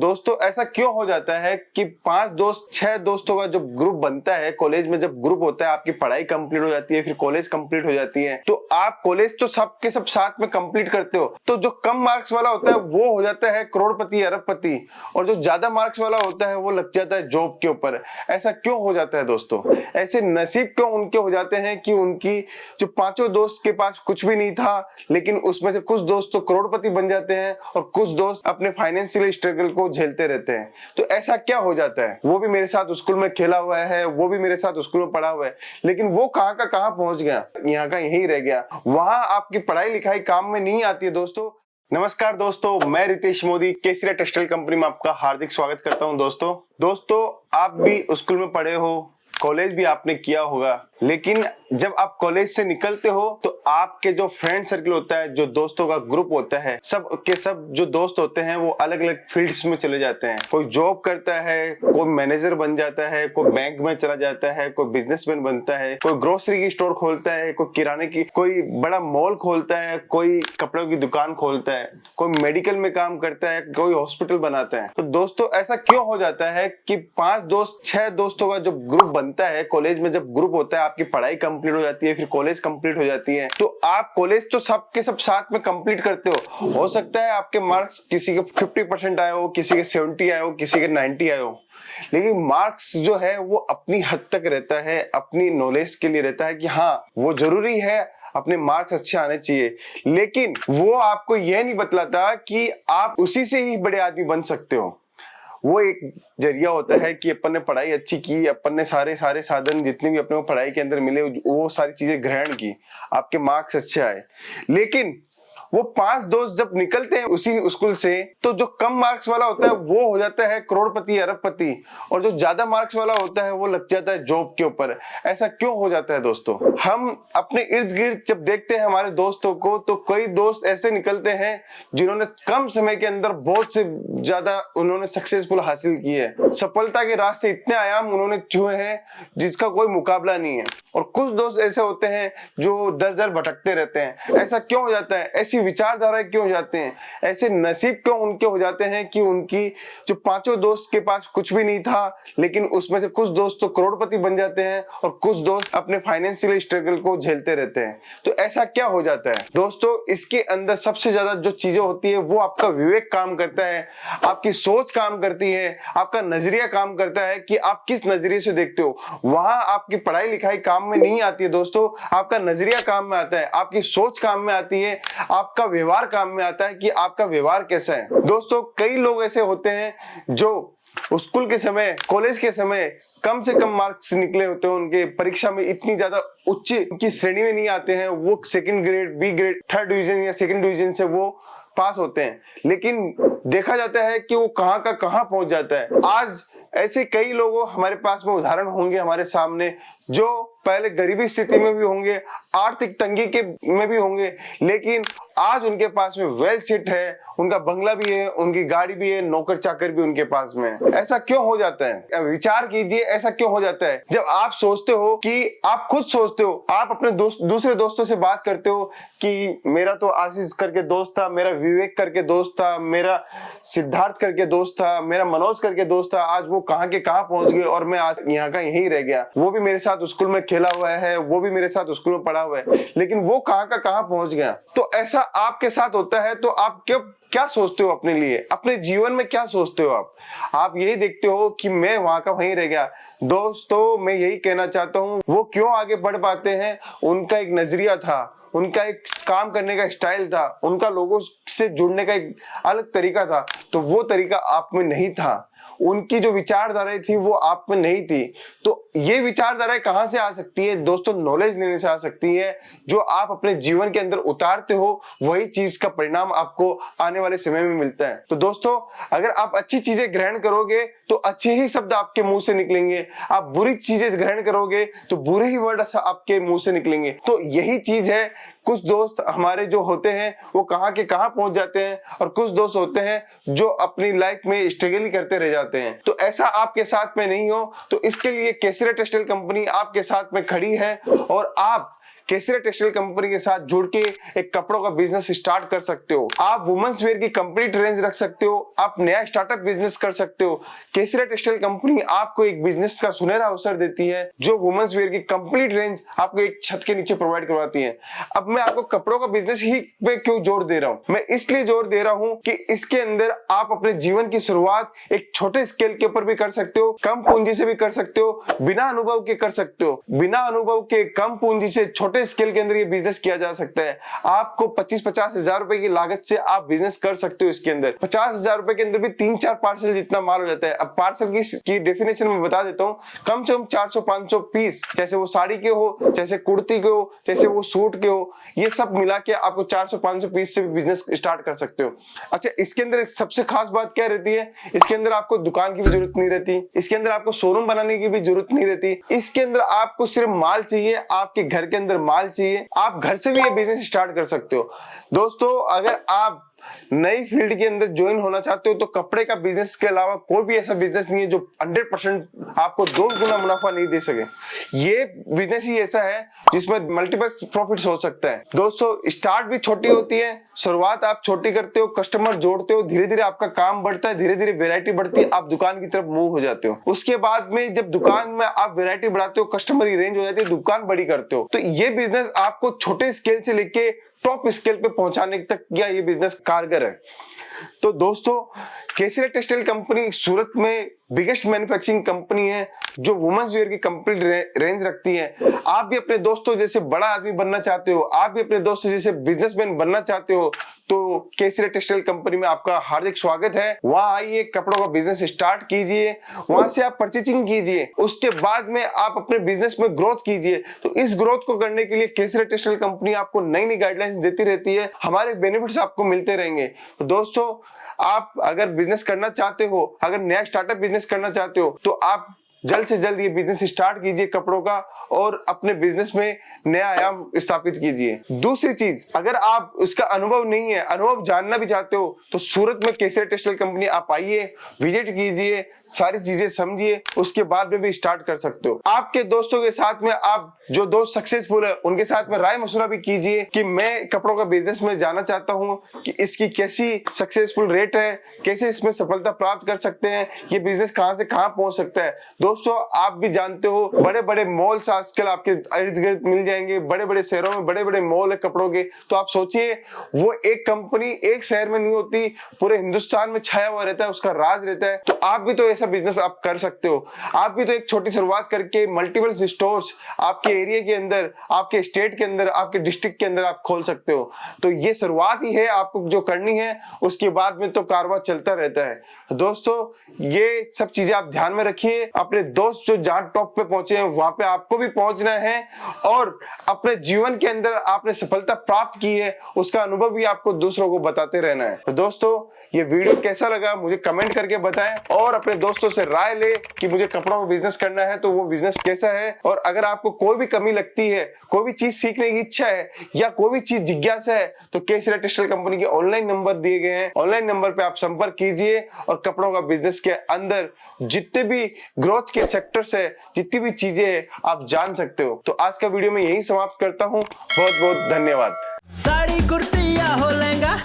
दोस्तों ऐसा क्यों हो जाता है कि 5 दोस्त 6 दोस्तों का जो ग्रुप बनता है कॉलेज में, जब ग्रुप होता है, आपकी पढ़ाई कंप्लीट हो जाती है, फिर कॉलेज कंप्लीट हो जाती है, तो आप कॉलेज तो सबके सब साथ में कंप्लीट करते हो, तो जो कम मार्क्स वाला होता है वो हो जाता है करोड़पति अरबपति, और जो ज्यादा मार्क्स वाला होता है वो लग जाता है जॉब के ऊपर। ऐसा क्यों हो जाता है दोस्तों? ऐसे नसीब क्यों उनके हो जाते हैं कि उनकी जो 5 दोस्त के पास कुछ भी नहीं था, लेकिन उसमें से कुछ दोस्त तो करोड़पति बन जाते हैं और कुछ दोस्त अपने फाइनेंशियल स्ट्रगल को झेलते रहते हैं। तो ऐसा क्या हो जाता है? वो भी मेरे साथ स्कूल में खेला हुआ है, वो भी मेरे साथ स्कूल में पढ़ा हुआ है, लेकिन वो कहां का कहां पहुंच गया, यहाँ का यहीं रह गया। वहां आपकी पढ़ाई लिखाई काम में नहीं आती है दोस्तों। नमस्कार दोस्तों, मैं रितेश मोदी केसरिया टेक्सटाइल कंपनी में आपका हार्दिक स्वागत करता हूं। दोस्तों आप भी स्कूल में पढ़े हो, कॉलेज भी आपने किया होगा, लेकिन जब आप कॉलेज से निकलते हो तो आपके जो फ्रेंड सर्कल होता है, जो दोस्तों का ग्रुप होता है, सब के सब जो दोस्त होते हैं वो अलग अलग फील्ड्स में चले जाते हैं। कोई जॉब करता है, कोई मैनेजर बन जाता है, कोई बैंक में चला जाता है, कोई बिजनेसमैन बनता है, कोई ग्रोसरी की स्टोर खोलता है, कोई किराने की कोई बड़ा मॉल खोलता है, कोई कपड़ों की दुकान खोलता है, कोई मेडिकल में काम करता है, कोई हॉस्पिटल बनाता है। तो दोस्तों ऐसा क्यों हो जाता है कि 5 दोस्त 6 दोस्तों का जो ग्रुप बनता है कॉलेज में, जब ग्रुप होता है, आपकी पढ़ाई कंप्लीट हो जाती है, फिर कॉलेज कंप्लीट हो जाती है, तो आप कॉलेज तो सबके सब साथ में कंप्लीट करते हो सकता है आपके मार्क्स किसी के 50% आए हो, किसी के 70 आए हो, किसी के 90 आए हो, लेकिन मार्क्स जो है वो अपनी हद तक रहता है, अपनी नॉलेज के लिए रहता है कि हाँ वो जरूरी है, अपने मार्क्स अच्छे आने चाहिए, लेकिन वो आपको यह नहीं बतलाता कि आप उसी से ही बड़े आदमी बन सकते हो। वो एक जरिया होता है कि अपन ने पढ़ाई अच्छी की, अपन ने सारे साधन जितने भी अपने को पढ़ाई के अंदर मिले वो सारी चीजें ग्रहण की, आपके मार्क्स अच्छे आए, लेकिन वो 5 दोस्त जब निकलते हैं उसी स्कूल से, तो जो कम मार्क्स वाला होता है वो हो जाता है करोड़पति अरबपति, और जो ज्यादा मार्क्स वाला होता है वो लग जाता है जॉब के ऊपर। ऐसा क्यों हो जाता है दोस्तों? हम अपने इर्द गिर्द जब देखते हैं हमारे दोस्तों को, तो कई दोस्त ऐसे निकलते हैं जिन्होंने कम समय के अंदर बहुत से ज्यादा उन्होंने सक्सेसफुल हासिल की है, सफलता के रास्ते इतने आयाम उन्होंने छुए हैं जिसका कोई मुकाबला नहीं है, और कुछ दोस्त ऐसे होते हैं जो दर दर भटकते रहते हैं। ऐसा क्यों हो जाता है? ऐसी विचारधारा क्यों हो जाते हैं? ऐसे नसीब क्यों उनके हो जाते हैं कि उनकी जो 5 दोस्त के पास कुछ भी नहीं था, लेकिन उसमें से कुछ दोस्त तो करोड़पति बन जाते हैं और कुछ दोस्त अपने फाइनेंशियल स्ट्रगल को झेलते रहते हैं। तो ऐसा क्या हो जाता है दोस्तों? इसके अंदर सबसे ज्यादा जो चीजें होती है वो आपका विवेक काम करता है, आपकी सोच काम करती है, आपका नजरिया काम करता है कि आप किस नजरिए से देखते हो। वहां आपकी पढ़ाई लिखाई काम में नहीं आती है दोस्तों, आपका नजरिया काम में आता है, आपकी सोच काम में आती है, आपका व्यवहार काम में आता है कि आपका व्यवहार कैसा है। दोस्तों कई लोग ऐसे होते हैं जो स्कूल के समय, कॉलेज के समय कम से कम मार्क्स निकले होते हैं, उनके परीक्षा में इतनी ज्यादा उच्च की श्रेणी में नहीं आते हैं, वो second grade, B grade, third division या सेकंड डिवीजन से वो पास होते हैं, लेकिन देखा जाता है कि वो कहां का कहां पहुंच जाता है। आज ऐसे कई लोगों हमारे पास में उदाहरण होंगे हमारे सामने, जो पहले गरीबी स्थिति में भी होंगे, आर्थिक तंगी के में भी होंगे, लेकिन आज उनके पास में वेल सेट है, उनका बंगला भी है, उनकी गाड़ी भी है, नौकर चाकर भी उनके पास में है। ऐसा क्यों हो जाता है? विचार कीजिए, ऐसा क्यों हो जाता है? जब आप सोचते हो कि आप खुद सोचते हो, आप अपने दूसरे दोस्तों से बात करते हो कि मेरा तो आशीष करके दोस्त था, मेरा विवेक करके दोस्त था, मेरा सिद्धार्थ करके दोस्त था, मेरा मनोज करके दोस्त था, आज वो कहां के कहां पहुंच गए और मैं आज यहाँ का यहीं रह गया। वो भी मेरे साथ स्कूल में खेला हुआ है, वो भी मेरे साथ स्कूल में पढ़ा हुआ है, लेकिन वो कहां का कहां पहुंच गया। तो ऐसा आपके साथ होता है, तो आप क्या सोचते हो अपने लिए, अपने जीवन में क्या सोचते हो आप यही देखते हो कि मैं वहां का वहीं रह गया। दोस्तों मैं यही कहना चाहता हूँ, वो क्यों आगे बढ़ पाते हैं? उनका एक नजरिया था, उनका एक काम करने का स्टाइल था, उनका लोगों से जुड़ने का एक अलग तरीका था, तो वो तरीका आप में नहीं था। उनकी जो विचारधारा थी वो आप में नहीं थी। तो ये विचारधारा कहां से आ सकती है दोस्तों? नॉलेज लेने से आ सकती है। जो आप अपने जीवन के अंदर उतारते हो वही चीज का परिणाम आपको आने वाले समय में मिलता है। तो दोस्तों अगर आप अच्छी चीजें ग्रहण करोगे तो अच्छे ही शब्द आपके मुंह से निकलेंगे, आप बुरी चीजें ग्रहण करोगे तो बुरे ही वर्ड आपके मुंह से निकलेंगे। तो यही चीज है, कुछ दोस्त हमारे जो होते हैं वो कहां के कहां पहुंच जाते हैं, और कुछ दोस्त होते हैं जो अपनी लाइफ में स्ट्रगल ही करते रह जाते हैं। तो ऐसा आपके साथ में नहीं हो, तो इसके लिए केसरिया टेक्सटाइल कंपनी आपके साथ में खड़ी है, और आप केसरिया टेक्सटाइल कंपनी के साथ जुड़ के एक कपड़ों का बिजनेस स्टार्ट कर सकते हो। आप वुमेन्स वेयर की कंप्लीट रेंज रख सकते हो, आप नया स्टार्टअप बिजनेस कर सकते हो। केसरिया टेक्सटाइल कंपनी आपको एक बिजनेस का सुनहरा अवसर देती है जो वुमेन्स वेयर की कंप्लीट रेंज आपको एक छत के नीचे प्रोवाइड करवाती है। अब मैं आपको कपड़ों का बिजनेस ही पे क्यों जोर दे रहा हूं? मैं इसलिए जोर दे रहा हूं कि इसके अंदर आप अपने जीवन की शुरुआत एक छोटे स्केल के ऊपर भी कर सकते हो, कम पूंजी से भी कर सकते हो, बिना अनुभव के कर सकते हो। बिना अनुभव के कम पूंजी से छोटे स्केल के अंदर ये बिजनेस किया जा सकता है। आपको 25-50 हजार रुपए की लागत से आप बिजनेस कर सकते हो। इसके अंदर 50 हजार रुपए के अंदर भी 3-4 पार्सल जितना माल हो जाता है। अब पार्सल की डेफिनेशन में बता देता हूँ, कम से कम 400-500 पीस, जैसे वो साड़ी के हो, जैसे कुर्ती के हो, जैसे वो सूट के हो, ये सब मिला के आपको 400-500 पीस से भी बिजनेस स्टार्ट कर सकते हो। अच्छा, इसके अंदर सबसे खास बात क्या रहती है? इसके अंदर आपको दुकान की भी जरूरत नहीं रहती, इसके अंदर आपको शोरूम बनाने की भी जरूरत नहीं रहती। इसके अंदर आपको सिर्फ माल चाहिए, आपके घर के अंदर माल चाहिए, आप घर से भी ये बिजनेस स्टार्ट कर सकते हो। दोस्तों, अगर आप नई फील्ड के अंदर ज्वाइन होना चाहते हो तो कपड़े का बिजनेस के अलावा कोई भी ऐसा बिजनेस नहीं है जो 100% आपको 2 गुना मुनाफा नहीं दे सके। ये बिजनेस ही ऐसा है जिसमें मल्टीपल प्रॉफिट्स हो सकता है। दोस्तों, स्टार्ट भी छोटी होती है, शुरुआत आप छोटी करते हो, कस्टमर जोड़ते हो, धीरे धीरे आपका काम बढ़ता है, धीरे धीरे वैरायटी बढ़ती है, आप दुकान की तरफ मूव हो जाते हो। उसके बाद में जब दुकान में आप वैरायटी बढ़ाते हो, कस्टमर की रेंज हो जाती है, दुकान बड़ी करते हो, तो ये बिजनेस आपको छोटे स्केल से लेके टॉप स्केल पे पहुंचाने तक या ये बिजनेस कारगर है। तो दोस्तों, केसरिया टेक्सटाइल कंपनी सूरत में बिगेस्ट मैन्युफैक्चरिंग कंपनी है जो वुमेन्स वेयर की कंप्लीट रेंज रखती है। आप भी अपने दोस्तों जैसे बड़ा आदमी बनना चाहते हो, आप भी अपने दोस्तों जैसे बिजनेसमैन बनना चाहते हो, तो केसरिया टेक्सटाइल कंपनी में आपका हार्दिक स्वागत है। वहां आइए, कपड़ों का बिजनेस स्टार्ट कीजिए, वहां से आप परचेजिंग कीजिए, उसके बाद में आप अपने बिजनेस में ग्रोथ कीजिए। तो इस ग्रोथ को करने के लिए केसरिया टेक्सटाइल कंपनी आपको नई नई गाइडलाइंस देती रहती है, हमारे बेनिफिट्स आपको मिलते रहेंगे। तो दोस्तों, आप अगर बिजनेस करना चाहते हो, अगर नया स्टार्टअप बिजनेस करना चाहते हो, तो आप जल्द से जल्द ये बिजनेस स्टार्ट कीजिए कपड़ों का और अपने बिजनेस में नया आयाम स्थापित कीजिए। दूसरी चीज, अगर आप उसका अनुभव नहीं है, अनुभव जानना भी चाहते हो, तो सूरत में केसरिया टेक्सटाइल कंपनी आप आइए, विजिट कीजिए, सारी चीजें समझिए, उसके बाद में भी स्टार्ट कर सकते हो। आपके दोस्तों के साथ में, आप जो दोस्त सक्सेसफुल है उनके साथ में राय मशवरा भी कीजिए कि मैं कपड़ों का बिजनेस में जाना चाहता हूं, कि इसकी कैसी सक्सेसफुल रेट है, कैसे इसमें सफलता प्राप्त कर सकते हैं, ये बिजनेस कहां से कहां पहुंच सकता है। दोस्तों, आप भी जानते हो, बड़े बड़े मॉल्स आजकल आपके इर्द गिर्द मिल जाएंगे, बड़े बड़े शहरों में बड़े बड़े मॉल है कपड़ों के। तो आप सोचिए, वो एक कंपनी एक शहर में नहीं होती, पूरे हिंदुस्तान में छाया हुआ रहता है, उसका राज रहता है। तो आप भी तो ऐसा बिजनेस आप कर सकते हो। आप भी तो एक छोटी शुरुआत करके मल्टीपल स्टोर्स आपके एरिया के अंदर, आपके स्टेट के अंदर, आपके डिस्ट्रिक्ट के अंदर आप खोल सकते हो। तो ये शुरुआत ही है आपको जो करनी है, उसके बाद में तो कारवां चलता रहता है। दोस्तों, ये सब चीजें आप ध्यान में रखिए। अपने दोस्त जो जहां टॉप पे पहुंचे हैं वहां पे आपको भी पहुंचना है, और अपने जीवन के अंदर आपने सफलता प्राप्त की है उसका अनुभव भी आपको दूसरों को बताते रहना है। तो दोस्तों, ये वीडियो कैसा लगा मुझे कमेंट करके बताएं, और अपने दोस्तों से राय ले कि मुझे कपड़ों में बिजनेस करना है तो वो बिजनेस कैसा है। और अगर आपको कोई भी कमी लगती है, कोई भी चीज सीखने की इच्छा है, या कोई भी चीज जिज्ञासा है, तो केसरिया टेक्सटाइल कंपनी के ऑनलाइन नंबर दिए गए हैं, ऑनलाइन नंबर पे आप संपर्क कीजिए और कपड़ों का बिजनेस के अंदर जितने भी ग्रोथ के सेक्टर्स है, जितनी भी चीजें हैं, आप जान सकते हो। तो आज का वीडियो मैं यही समाप्त करता हूं। बहुत बहुत धन्यवाद। साड़ी कुर्ती या हो लहंगा